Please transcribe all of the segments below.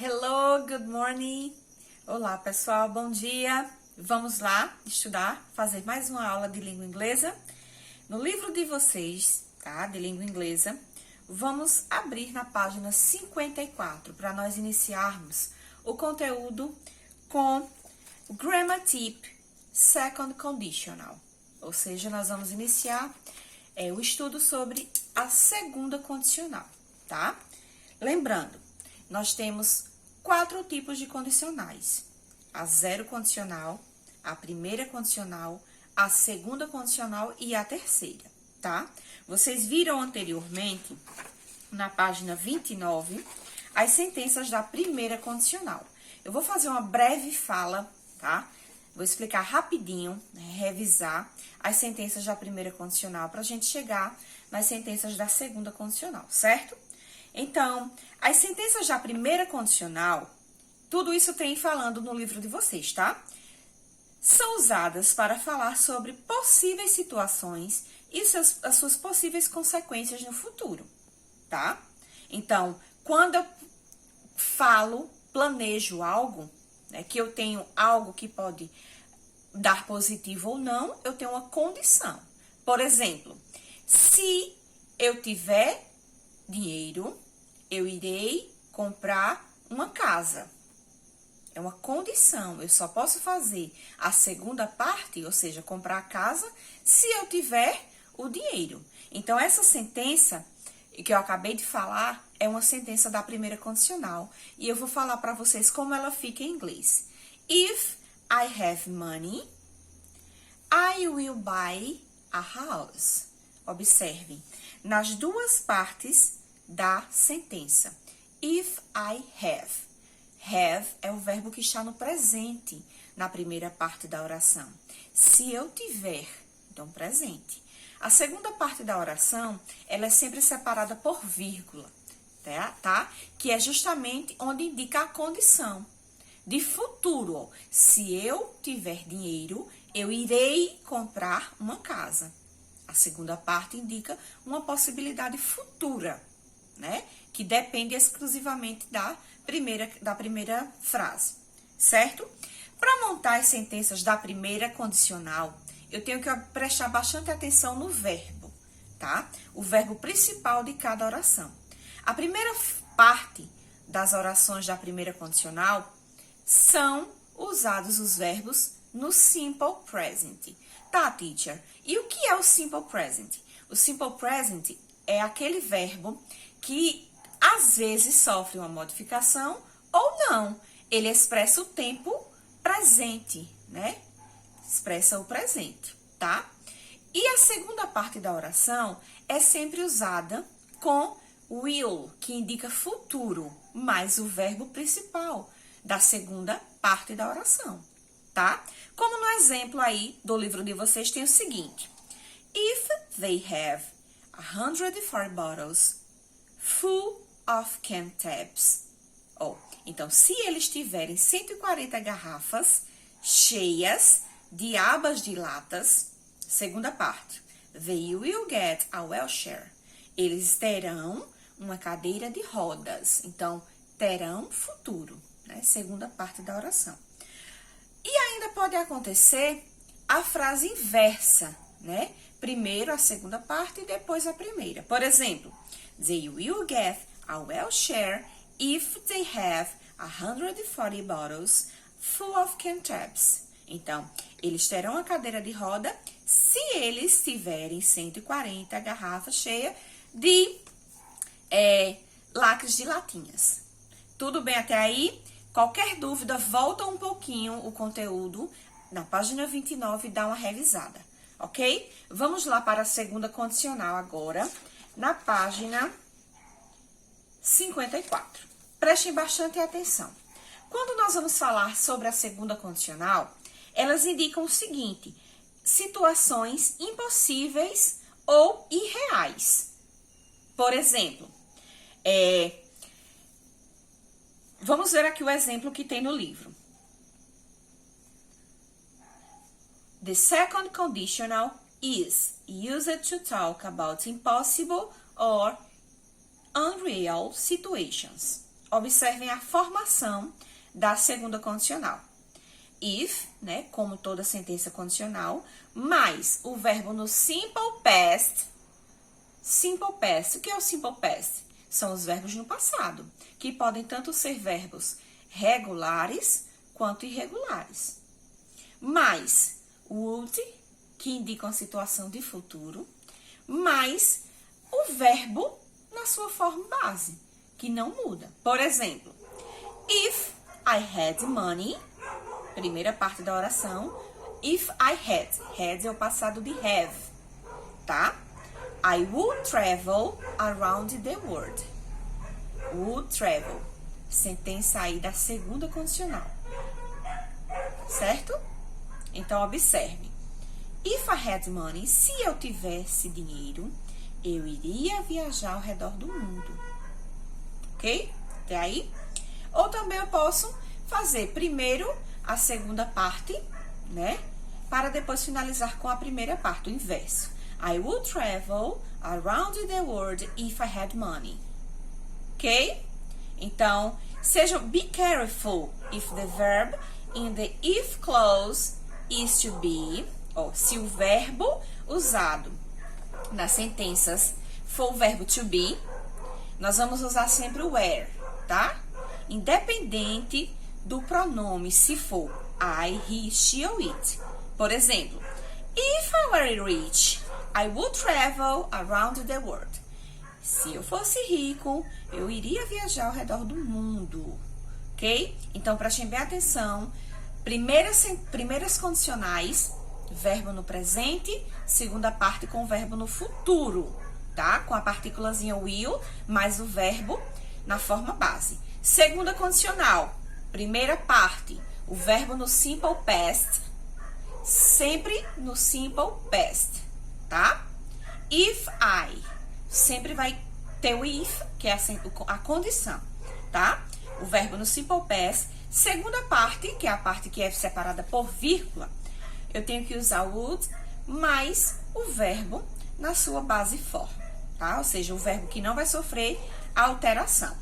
Hello, good morning. Olá, pessoal, bom dia. Vamos lá estudar, fazer mais uma aula de língua inglesa. No livro de vocês, tá, de língua inglesa, vamos abrir na página 54 para nós iniciarmos o conteúdo com o Grammar Tip Second Conditional. Ou seja, nós vamos iniciar o estudo sobre a segunda condicional, tá? Lembrando, nós temos 4 tipos de condicionais: a zero condicional, a primeira condicional, a segunda condicional e a terceira, tá? Vocês viram anteriormente, na página 29, as sentenças da primeira condicional. Eu vou fazer uma breve fala, tá? Vou explicar rapidinho, revisar as sentenças da primeira condicional para a gente chegar nas sentenças da segunda condicional, certo? Então, as sentenças da primeira condicional, tudo isso tem falando no livro de vocês, tá? São usadas para falar sobre possíveis situações e as suas possíveis consequências no futuro, tá? Então, quando eu planejo algo, né, que eu tenho algo que pode dar positivo ou não, eu tenho uma condição. Por exemplo, se eu tiver dinheiro, eu irei comprar uma casa. É uma condição. Eu só posso fazer a segunda parte, ou seja, comprar a casa, se eu tiver o dinheiro. Então, essa sentença que eu acabei de falar é uma sentença da primeira condicional. E eu vou falar para vocês como ela fica em inglês. If I have money, I will buy a house. Observem, nas duas partes da sentença. If I have. Have é o verbo que está no presente, na primeira parte da oração. Se eu tiver, então presente. A segunda parte da oração, ela é sempre separada por vírgula, tá? Que é justamente onde indica a condição. De futuro, se eu tiver dinheiro, eu irei comprar uma casa. A segunda parte indica uma possibilidade futura, né? Que depende exclusivamente da primeira frase, certo? Para montar as sentenças da primeira condicional, eu tenho que prestar bastante atenção no verbo, tá? O verbo principal de cada oração. A primeira parte das orações da primeira condicional são usados os verbos no simple present. Tá, teacher? E o que é o simple present? O simple present é aquele verbo que às vezes sofre uma modificação ou não. Ele expressa o tempo presente, né? Expressa o presente, tá? E a segunda parte da oração é sempre usada com will, que indica futuro, mais o verbo principal da segunda parte da oração, tá? Como no exemplo aí do livro de vocês tem o seguinte: If they have 140 bottles full of canned tabs. Então, se eles tiverem 140 garrafas cheias de abas de latas, segunda parte, they will get a wheelchair. Eles terão uma cadeira de rodas. Então, terão futuro, né? Segunda parte da oração. E ainda pode acontecer a frase inversa, né? Primeiro a segunda parte e depois a primeira. Por exemplo, they will get a wheelchair if they have 140 bottles full of canned tabs. Então, eles terão a cadeira de roda se eles tiverem 140 garrafas cheias de lacres de latinhas. Tudo bem até aí? Qualquer dúvida, volta um pouquinho o conteúdo na página 29 e dá uma revisada, ok? Vamos lá para a segunda condicional agora, na página 54. Prestem bastante atenção. Quando nós vamos falar sobre a segunda condicional, elas indicam o seguinte: situações impossíveis ou irreais. Por exemplo, vamos ver aqui o exemplo que tem no livro. The second conditional is used to talk about impossible or unreal situations. observem a formação da segunda condicional. If, né, como toda sentença condicional, mais o verbo no simple past. Simple past, o que é o simple past? São os verbos no passado, que podem tanto ser verbos regulares quanto irregulares. Mais would, que indicam a situação de futuro, mais o verbo na sua forma base, que não muda. Por exemplo, if I had money, primeira parte da oração, if I had é o passado de have, tá? I would travel around the world. Would travel, sentença aí da segunda condicional, certo? Então, observe. If I had money, se eu tivesse dinheiro, eu iria viajar ao redor do mundo. Ok? Até aí? Ou também eu posso fazer primeiro a segunda parte, né? Para depois finalizar com a primeira parte, o inverso. I would travel around the world if I had money. Ok? Então, be careful if the verb in the if clause is to be, ou se o verbo usado nas sentenças for o verbo to be, nós vamos usar sempre o were, tá? Independente do pronome, se for I, he, she ou it. Por exemplo, if I were rich, I would travel around the world. Se eu fosse rico, eu iria viajar ao redor do mundo, ok? Então, prestem bem atenção. Primeiras condicionais, verbo no presente, segunda parte com o verbo no futuro, tá? Com a partículazinha will, mais o verbo na forma base. Segunda condicional, primeira parte, o verbo no simple past, sempre no simple past, tá? If I, sempre vai ter o if, que é a condição, tá? O verbo no simple past. Segunda parte, que é a parte que é separada por vírgula, eu tenho que usar o would mais o verbo na sua base forma, tá? Ou seja, o verbo que não vai sofrer alteração,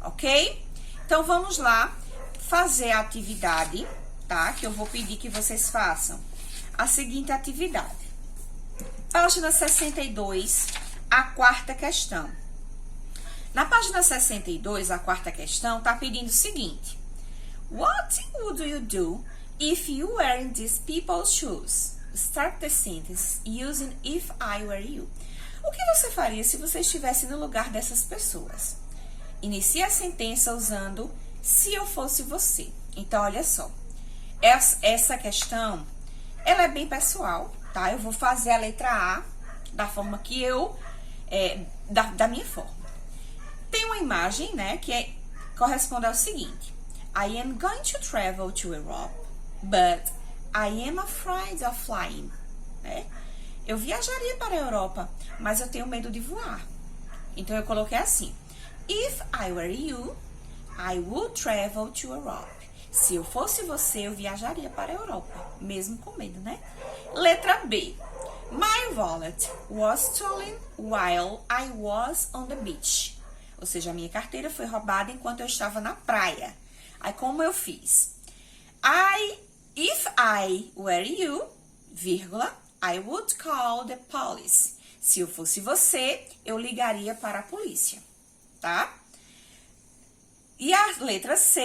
ok? Então, vamos lá fazer a atividade, tá? Que eu vou pedir que vocês façam a seguinte atividade. Página 62, a quarta questão. Na página 62, a quarta questão, tá pedindo o seguinte. What would you do if you were in these people's shoes? Start the sentence using if I were you. O que você faria se você estivesse no lugar dessas pessoas? Inicie a sentença usando se eu fosse você. Então, olha só. Essa questão, ela é bem pessoal, tá? Eu vou fazer a letra A da forma que da minha forma. Tem uma imagem, né, que corresponde ao seguinte. I am going to travel to Europe, but I am afraid of flying. Né? Eu viajaria para a Europa, mas eu tenho medo de voar. Então, eu coloquei assim. If I were you, I would travel to Europe. Se eu fosse você, eu viajaria para a Europa, mesmo com medo, né? Letra B. My wallet was stolen while I was on the beach. Ou seja, a minha carteira foi roubada enquanto eu estava na praia. Aí, como eu fiz? If I were you, vírgula, I would call the police. Se eu fosse você, eu ligaria para a polícia, tá? E a letra C,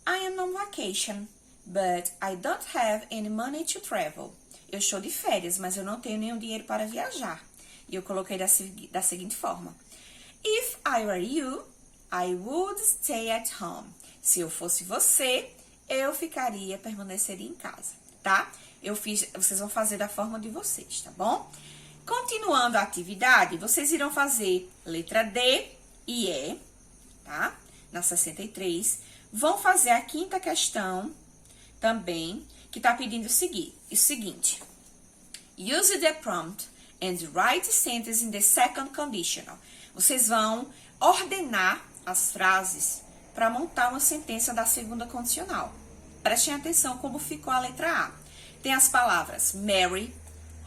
I am on vacation, but I don't have any money to travel. Eu estou de férias, mas eu não tenho nenhum dinheiro para viajar. E eu coloquei da seguinte forma. If I were you, I would stay at home. Se eu fosse você, eu permaneceria em casa, tá? Vocês vão fazer da forma de vocês, tá bom? Continuando a atividade, vocês irão fazer letra D e E, tá? Na 63. Vão fazer a quinta questão também, que tá pedindo o seguinte. Use the prompt and write sentence in the second conditional. Vocês vão ordenar as frases para montar uma sentença da segunda condicional. Prestem atenção como ficou a letra A. Tem as palavras marry,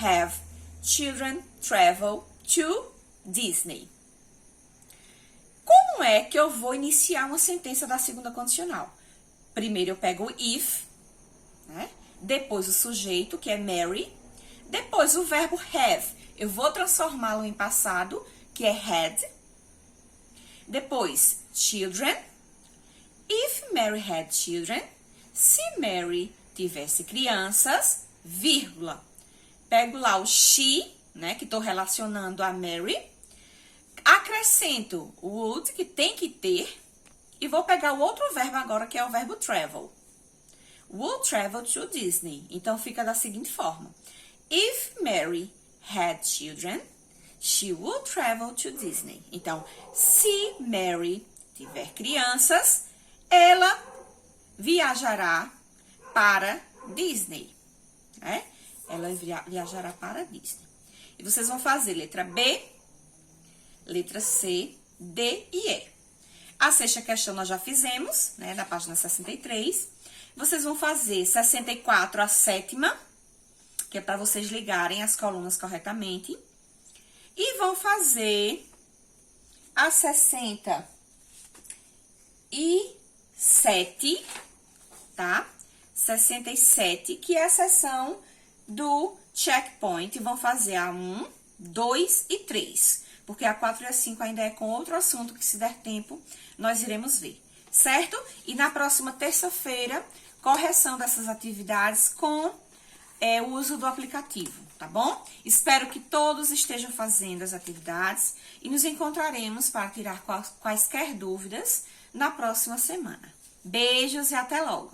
have, children, travel, to, Disney. Como é que eu vou iniciar uma sentença da segunda condicional? Primeiro eu pego o if, né? Depois o sujeito, que é Mary. Depois o verbo have. Eu vou transformá-lo em passado, que é had. Depois, children. If Mary had children. Se Mary tivesse crianças, vírgula. Pego lá o she, né, que estou relacionando a Mary. Acrescento o would, que tem que ter. E vou pegar o outro verbo agora, que é o verbo travel. Would travel to Disney. Então, fica da seguinte forma. If Mary had children, she would travel to Disney. Então, se Mary tiver crianças, ela viajará para Disney. Né? Ela viajará para Disney. E vocês vão fazer letra B, letra C, D e E. A sexta questão nós já fizemos, né, na página 63. Vocês vão fazer 64 a sétima, que é para vocês ligarem as colunas corretamente. E vão fazer a 67, tá? 67, que é a seção do checkpoint. Vão fazer a 1, 2 e 3. Porque a 4 e a 5 ainda é com outro assunto que, se der tempo, nós iremos ver, certo? E na próxima terça-feira, correção dessas atividades com o uso do aplicativo, tá bom? Espero que todos estejam fazendo as atividades e nos encontraremos para tirar quaisquer dúvidas na próxima semana. Beijos e até logo!